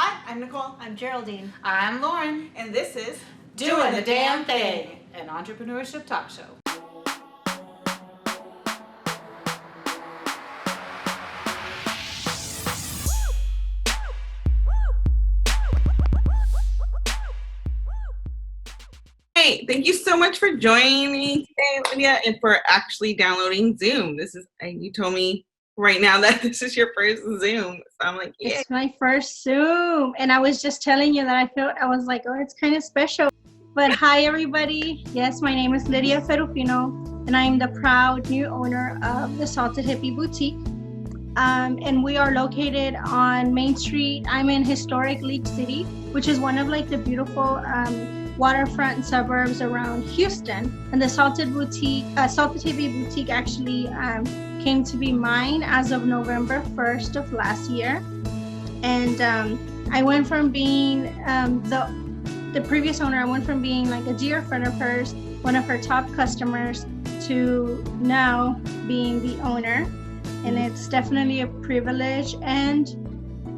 Hi, I'm Nicole. I'm Geraldine. I'm Lauren. And this is Doing the Damn Thing, an entrepreneurship talk show. Hey, thank you so much for joining me today, Lidia, and for actually downloading Zoom. You told me right now that this is your first Zoom. So I'm like, yeah. It's my first Zoom. And I was just telling you that I was like, oh, it's kind of special. But hi, everybody. Yes, my name is Lidia Ferrufino, and I am the proud new owner of the Salted Hippie Boutique. And we are located on Main Street. I'm in historic League City, which is one of like the beautiful waterfront suburbs around Houston. And the Salted Hippie Boutique actually came to be mine as of November 1st of last year. And I went from being the previous owner, I went from being like a dear friend of hers, one of her top customers, to now being the owner. And it's definitely a privilege and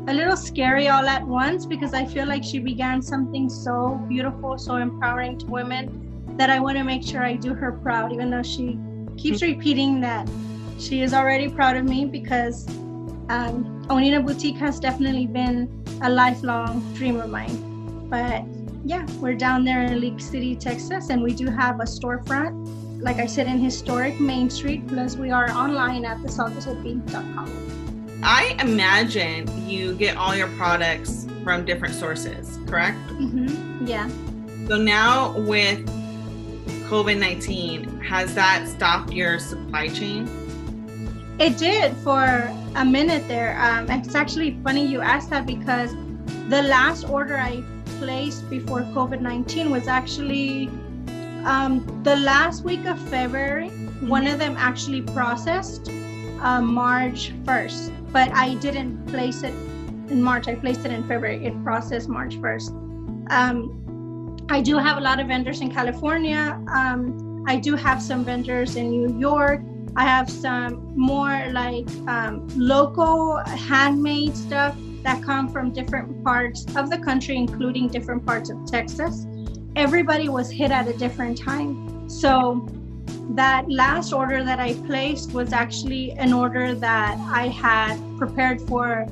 a little scary all at once, because I feel like she began something so beautiful, so empowering to women, that I want to make sure I do her proud, even though she keeps repeating that she is already proud of me, because owning a boutique has definitely been a lifelong dream of mine. But yeah, we're down there in League City, Texas, and we do have a storefront, like I said, in historic Main Street, plus we are online at thesaltedhippie.com. I imagine you get all your products from different sources, correct? Mm-hmm. Yeah. So now with COVID-19, has that stopped your supply chain? It did for a minute there. It's actually funny you asked that, because the last order I placed before COVID-19 was actually the last week of February. One of them actually processed March 1st, but I didn't place it in March. I placed it in February. It processed March 1st. I do have a lot of vendors in California. I do have some vendors in New York. I have some more like local handmade stuff that come from different parts of the country, including different parts of Texas. Everybody was hit at a different time. So that last order that I placed was actually an order that I had prepared for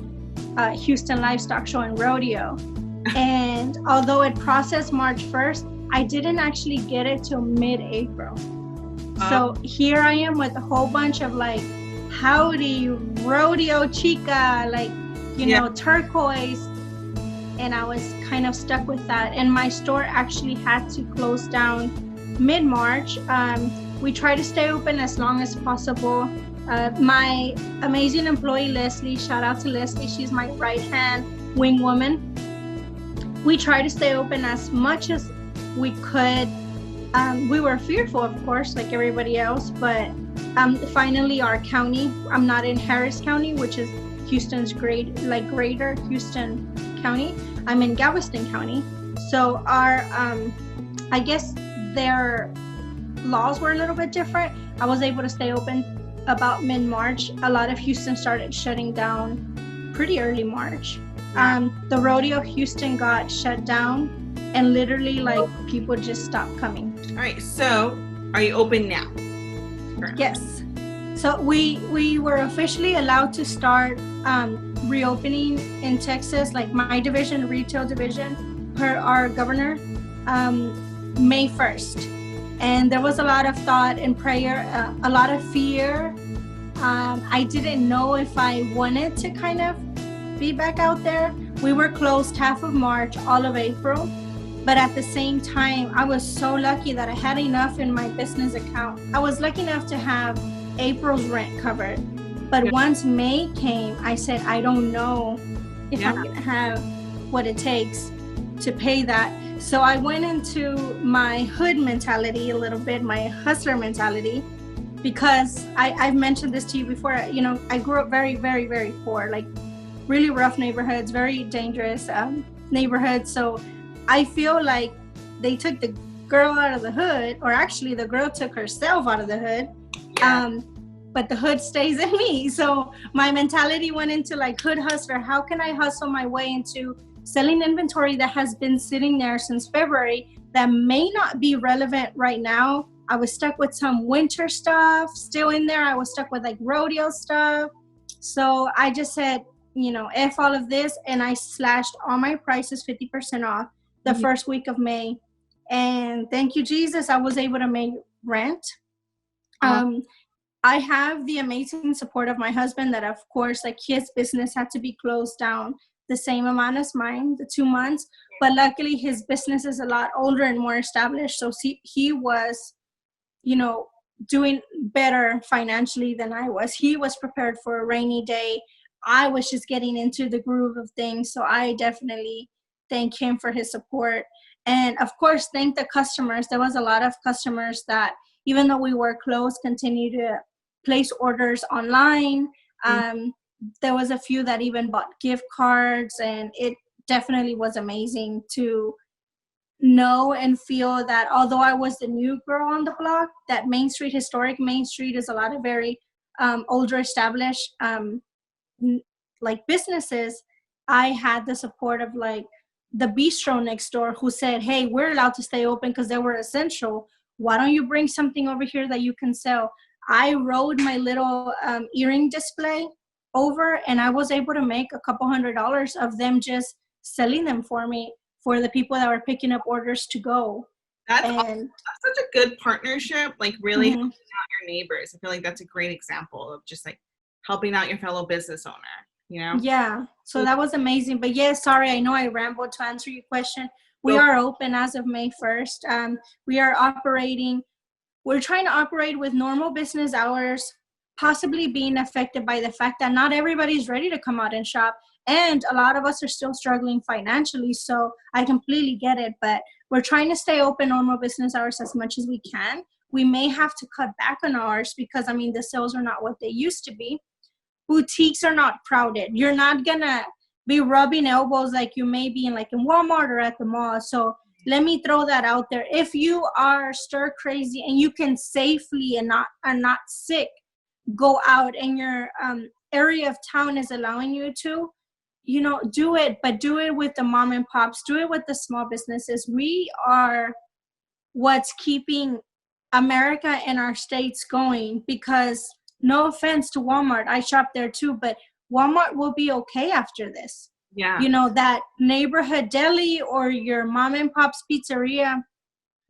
Houston Livestock Show and Rodeo. And although it processed March 1st, I didn't actually get it till mid-April. So here I am with a whole bunch of like, howdy, rodeo chica, like, you know, turquoise. And I was kind of stuck with that. And my store actually had to close down mid-March. We try to stay open as long as possible. My amazing employee, Leslie, shout out to Leslie. She's my right-hand wing woman. We try to stay open as much as we could. We were fearful, of course, like everybody else, but finally our county, I'm not in Harris County, which is Houston's greater Houston County. I'm in Galveston County. So our, I guess their laws were a little bit different. I was able to stay open about mid-March. A lot of Houston started shutting down pretty early March. The rodeo Houston got shut down, and literally like people just stopped coming. All right, so are you open now? Yes. So we were officially allowed to start reopening in Texas, like my division, retail division, per our governor, May 1st. And there was a lot of thought and prayer, a lot of fear. I didn't know if I wanted to kind of be back out there. We were closed half of March, all of April. But at the same time, I was so lucky that I had enough in my business account. I was lucky enough to have April's rent covered. But once May came, I said, I don't know if I'm going to have what it takes to pay that. So I went into my hood mentality a little bit, my hustler mentality, because I've mentioned this to you before. You know, I grew up very, very, very poor, like really rough neighborhoods, very dangerous neighborhoods. So I feel like they took the girl out of the hood, or actually the girl took herself out of the hood. But the hood stays in me. So my mentality went into like hood hustler. How can I hustle my way into selling inventory that has been sitting there since February that may not be relevant right now. I was stuck with some winter stuff still in there. I was stuck with like rodeo stuff. So I just said, F all of this, and I slashed all my prices 50% off the first week of May. And thank you, Jesus, I was able to make rent. I have the amazing support of my husband that, of course, like his business had to be closed down the same amount as mine, the 2 months. But luckily, his business is a lot older and more established. So he was, doing better financially than I was. He was prepared for a rainy day. I was just getting into the groove of things. So I definitely thank him for his support. And of course, thank the customers. There was a lot of customers that, even though we were closed, continued to place orders online. There was a few that even bought gift cards, and it definitely was amazing to know and feel that although I was the new girl on the block, that historic Main Street is a lot of very older established like businesses. I had the support of like the bistro next door who said, hey, we're allowed to stay open because they were essential. Why don't you bring something over here that you can sell? I rode my little earring display over, and I was able to make a couple $100 of them just selling them for me, for the people that were picking up orders to go. That's awesome. That's such a good partnership, like really helping out your neighbors. I feel like that's a great example of just like helping out your fellow business owner, Yeah, so that was amazing. But yeah, sorry, I know I rambled to answer your question. We are open as of May 1st. We are operating. We're trying to operate with normal business hours, possibly being affected by the fact that not everybody's ready to come out and shop. And a lot of us are still struggling financially. So I completely get it. But we're trying to stay open normal business hours as much as we can. We may have to cut back on hours because, the sales are not what they used to be. Boutiques are not crowded. You're not going to be rubbing elbows like you may be in Walmart or at the mall. So let me throw that out there. If you are stir crazy and you can safely and are not sick, go out and your area of town is allowing you to, do it, but do it with the mom and pops, do it with the small businesses. We are what's keeping America and our states going, because no offense to Walmart, I shop there too, but Walmart will be okay after this. Yeah. That neighborhood deli or your mom and pop's pizzeria,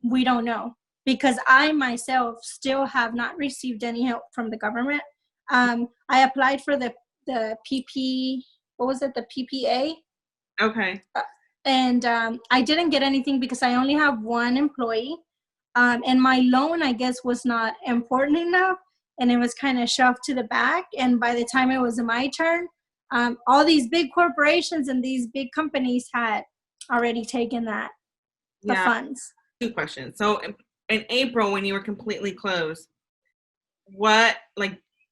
we don't know, because I myself still have not received any help from the government. I applied for the the PPA. Okay. And I didn't get anything because I only have one employee. And my loan, I guess, was not important enough. And it was kind of shoved to the back. And by the time it was my turn, all these big corporations and these big companies had already taken the funds. 2 questions. So in April, when you were completely closed, what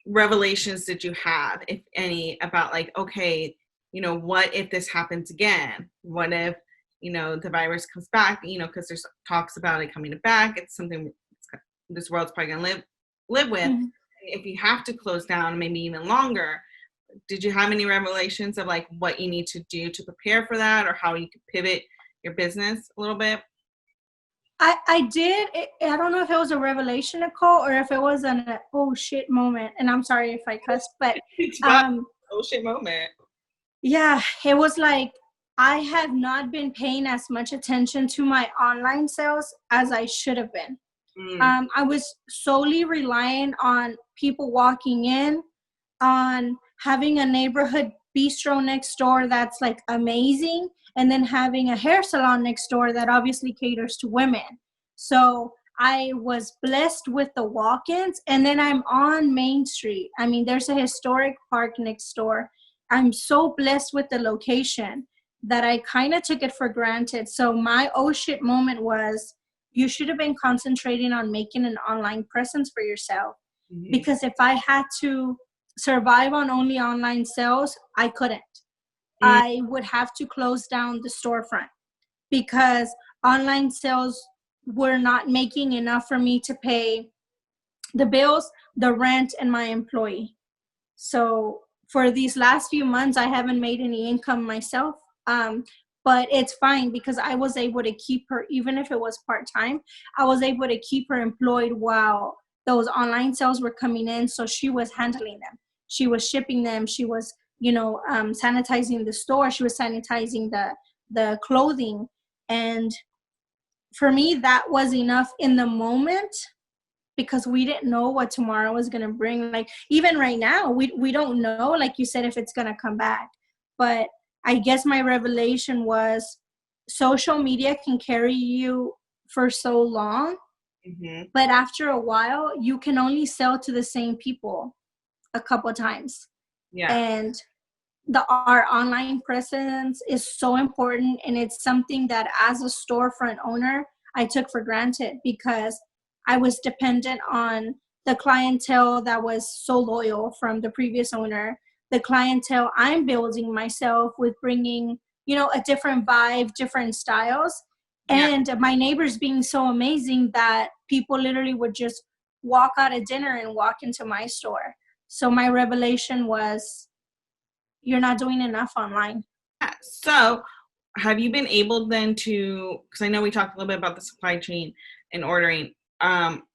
revelations did you have, if any, about okay, what if this happens again? What if, the virus comes back, because there's talks about it coming back. It's something this world's probably going to live with. Mm-hmm. If you have to close down, maybe even longer, did you have any revelations of what you need to do to prepare for that, or how you could pivot your business a little bit? I did. I don't know if it was a revelation, Nicole, or if it was an oh shit moment. And I'm sorry if I cussed, but oh shit moment. Yeah, it was I have not been paying as much attention to my online sales as I should have been. I was solely relying on people walking in, on having a neighborhood bistro next door that's amazing, and then having a hair salon next door that obviously caters to women. So I was blessed with the walk-ins, and then I'm on Main Street. There's a historic park next door. I'm so blessed with the location that I kind of took it for granted. So my oh shit moment was, you should have been concentrating on making an online presence for yourself. Mm-hmm. Because if I had to survive on only online sales, I couldn't. Mm-hmm. I would have to close down the storefront because online sales were not making enough for me to pay the bills, the rent, and my employee. So for these last few months, I haven't made any income myself. but it's fine because I was able to keep her, even if it was part-time, I was able to keep her employed while those online sales were coming in. So she was handling them. She was shipping them. She was, sanitizing the store. She was sanitizing the clothing. And for me, that was enough in the moment because we didn't know what tomorrow was going to bring. Like, even right now, we don't know, like you said, if it's going to come back. But I guess my revelation was social media can carry you for so long, but after a while, you can only sell to the same people a couple times. Yeah. And our online presence is so important, and it's something that as a storefront owner, I took for granted because I was dependent on the clientele that was so loyal from the previous owner, the clientele I'm building myself with bringing, a different vibe, different styles, and my neighbors being so amazing that people literally would just walk out of dinner and walk into my store. So my revelation was, you're not doing enough online. So have you been able then to, because I know we talked a little bit about the supply chain and ordering,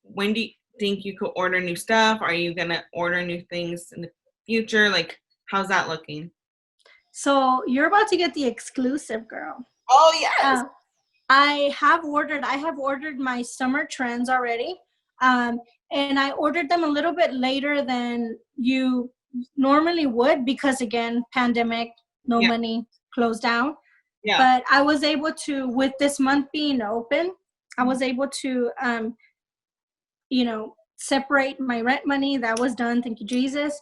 when do you think you could order new stuff? Are you going to order new things in the future? Like, how's that looking? So you're about to get the exclusive, girl. Oh, yes. I have ordered my summer trends already. And I ordered them a little bit later than you normally would because, again, pandemic, no money, closed down. Yeah. But I was able to, with this month being open, I was able to, separate my rent money. That was done. Thank you, Jesus.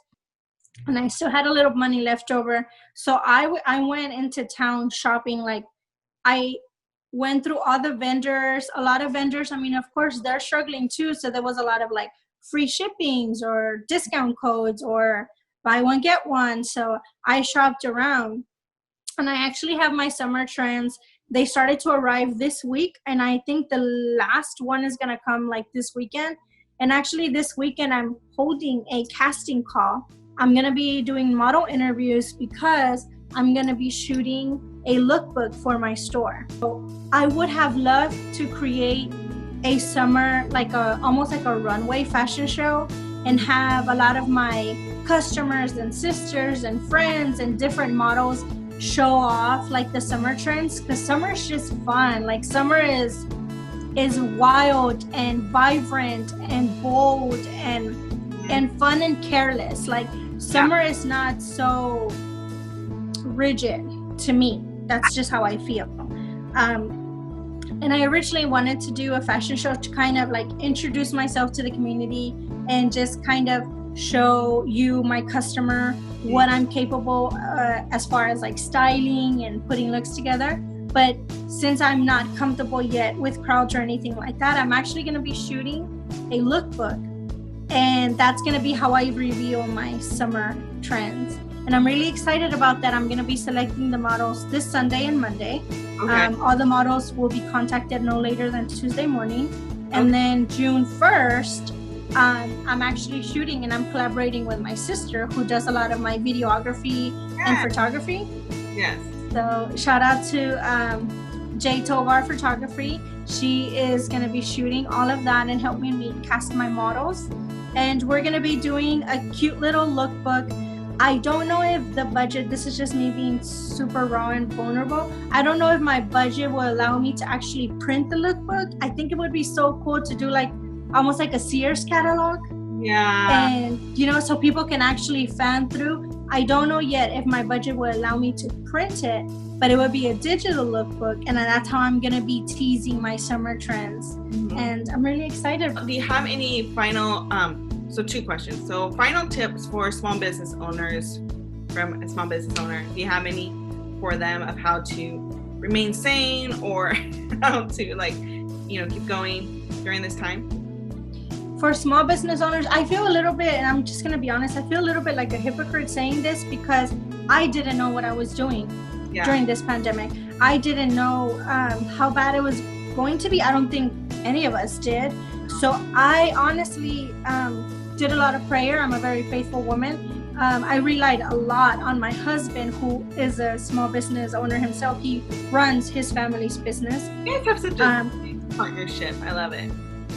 And I still had a little money left over. So I went into town shopping. Like, I went through all the vendors. A lot of vendors, I mean, of course, they're struggling too. So there was a lot of like free shippings or discount codes or buy one, get one. So I shopped around. And I actually have my summer trends. They started to arrive this week. And I think the last one is going to come like this weekend. And actually this weekend, I'm holding a casting call. I'm going to be doing model interviews because I'm going to be shooting a lookbook for my store. So I would have loved to create a summer, almost like a runway fashion show, and have a lot of my customers and sisters and friends and different models show off like the summer trends, because summer is just fun. Like, summer is wild and vibrant and bold and fun and careless. Like, summer is not so rigid to me. That's just how I feel. And I originally wanted to do a fashion show to kind of like introduce myself to the community and just kind of show you, my customer, what I'm capable as far as like styling and putting looks together. But since I'm not comfortable yet with crowds or anything like that, I'm actually going to be shooting a lookbook. And that's going to be how I reveal my summer trends. And I'm really excited about that. I'm going to be selecting the models this Sunday and Monday. Okay. All the models will be contacted no later than Tuesday morning. And then June 1st, I'm actually shooting, and I'm collaborating with my sister who does a lot of my videography and photography. Yes. So shout out to J Tovar Photography. She is going to be shooting all of that and helping me cast my models. And we're going to be doing a cute little lookbook. I don't know if the budget, this is just me being super raw and vulnerable. I don't know if my budget will allow me to actually print the lookbook. I think it would be so cool to do like almost like a Sears catalog. Yeah. And, so people can actually fan through. I don't know yet if my budget will allow me to print it, but it would be a digital lookbook. And that's how I'm going to be teasing my summer trends. Mm-hmm. And I'm really excited. Do you have any final, so 2 questions. So final tips for small business owners from a small business owner. Do you have any for them of how to remain sane or how to keep going during this time? For small business owners, I feel a little bit, and I'm just going to be honest, I feel a little bit like a hypocrite saying this because I didn't know what I was doing during this pandemic. I didn't know how bad it was going to be. I don't think any of us did. So I honestly did a lot of prayer. I'm a very faithful woman. I relied a lot on my husband, who is a small business owner himself. He runs his family's business. You guys have such a partnership. I love it.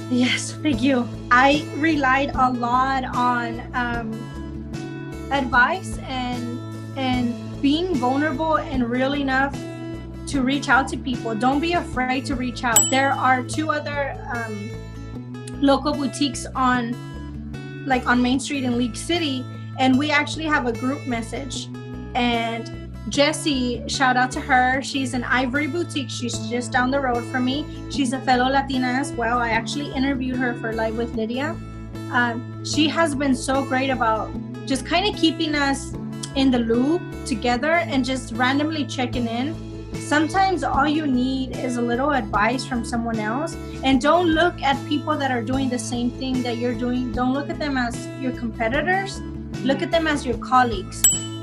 Yes, thank you. I relied a lot on advice and being vulnerable and real enough to reach out to people. Don't be afraid to reach out. There are 2 other local boutiques on Main Street in League City, and we actually have a group message. And Jessie, shout out to her. She's an Ivory Boutique. She's just down the road from me. She's a fellow Latina as well. I actually interviewed her for Live with Lidia. She has been so great about just kind of keeping us in the loop together and just randomly checking in. Sometimes all you need is a little advice from someone else. And don't look at people that are doing the same thing that you're doing. Don't look at them as your competitors. Look at them as your colleagues.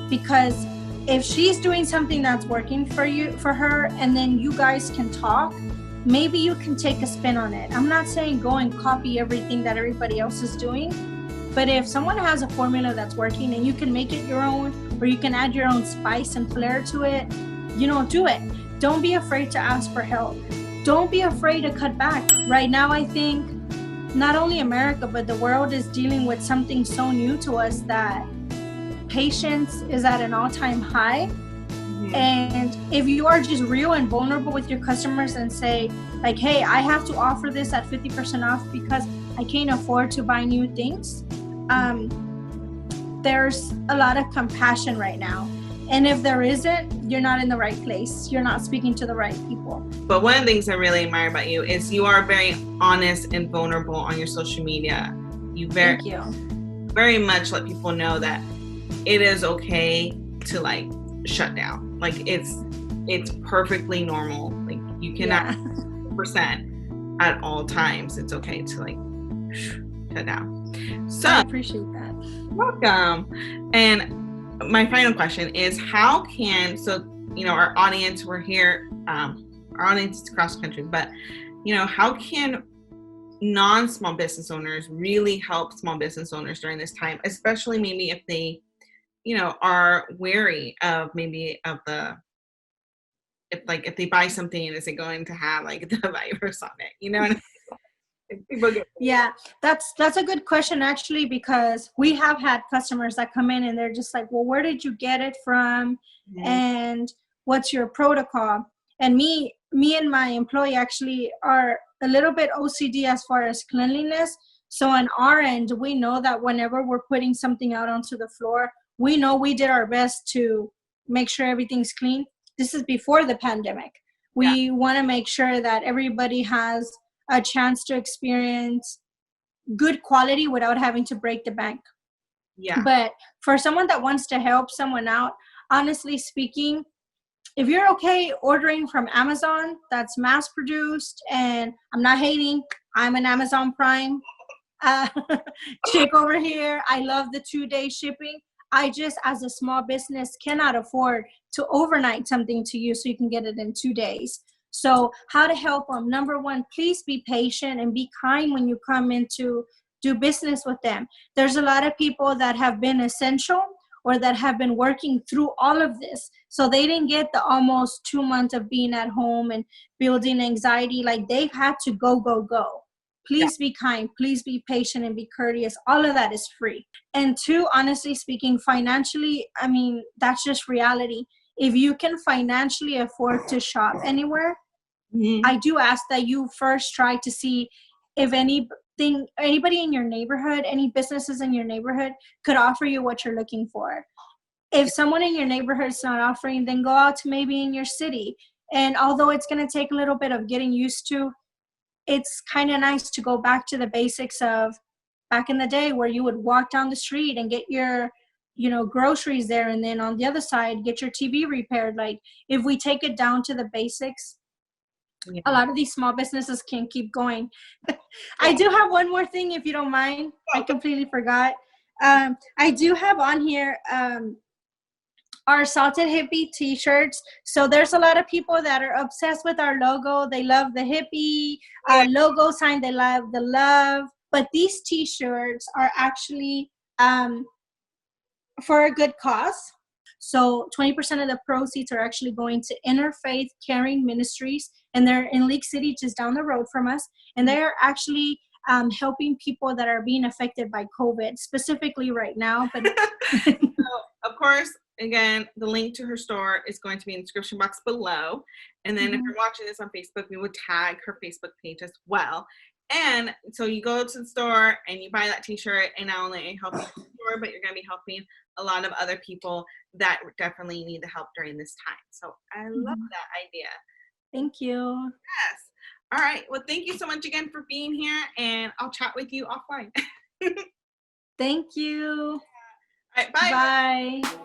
Because if she's doing something that's working for her, and then you guys can talk, maybe you can take a spin on it. I'm not saying go and copy everything that everybody else is doing, but if someone has a formula that's working and you can make it your own, or you can add your own spice and flair to it, do it. Don't be afraid to ask for help. Don't be afraid to cut back. Right now, I think not only America, but the world is dealing with something so new to us that patience is at an all-time high. Mm-hmm. And if you are just real and vulnerable with your customers and say, like, hey, I have to offer this at 50% off because I can't afford to buy new things, there's a lot of compassion right now. And if there isn't, you're not in the right place. You're not speaking to the right people. But one of the things I really admire about you is you are very honest and vulnerable on your social media. Thank you. Very much let people know that it is okay to shut down. It's perfectly normal. You cannot 100% at all times. It's okay to shut down. So I appreciate that. Welcome. And my final question is, how can, our audience, we're here, our audience is across the country, but, how can non-small business owners really help small business owners during this time, especially maybe if they, are wary of if they buy something and is it going to have the virus on it, Yeah, that's a good question, actually, because we have had customers that come in and they're just like, well, where did you get it from? Mm-hmm. And what's your protocol? And me and my employee actually are a little bit OCD as far as cleanliness. So on our end, we know that whenever we're putting something out onto the floor, we know we did our best to make sure everything's clean. This is before the pandemic. We want to make sure that everybody has a chance to experience good quality without having to break the bank. Yeah. But for someone that wants to help someone out, honestly speaking, if you're okay ordering from Amazon, that's mass produced, and I'm not hating, I'm an Amazon Prime chick over here. I love the 2-day shipping. I just, as a small business, cannot afford to overnight something to you so you can get it in 2 days. So how to help them? Number one, please be patient and be kind when you come in to do business with them. There's a lot of people that have been essential or that have been working through all of this. So they didn't get the almost 2 months of being at home and building anxiety. They've had to go. Please be kind. Please be patient and be courteous. All of that is free. And 2, honestly speaking, financially, that's just reality. If you can financially afford to shop anywhere, mm-hmm. I do ask that you first try to see if anybody in your neighborhood, any businesses in your neighborhood could offer you what you're looking for. If someone in your neighborhood is not offering, then go out to maybe in your city. And although it's going to take a little bit of getting used to, it's kind of nice to go back to the basics of back in the day where you would walk down the street and get your groceries there, and then on the other side get your TV repaired. If we take it down to the basics, a lot of these small businesses can keep going. I do have one more thing, if you don't mind. I completely forgot. I do have on here our Salted Hippie t-shirts. So there's a lot of people that are obsessed with our logo. They love the hippie logo sign. They love the love. But these t-shirts are actually for a good cause. So 20% of the proceeds are actually going to Interfaith Caring Ministries, and they're in League City, just down the road from us. And they're actually helping people that are being affected by COVID, specifically right now. But So, of course, again, the link to her store is going to be in the description box below. And then if you're watching this on Facebook, we would tag her Facebook page as well. And so you go to the store and you buy that t-shirt, and not only are you helping the store, but you're going to be helping a lot of other people that definitely need the help during this time. So I love that idea. Thank you. Yes. All right. Well, thank you so much again for being here, and I'll chat with you offline. Thank you. All right. Bye. Bye.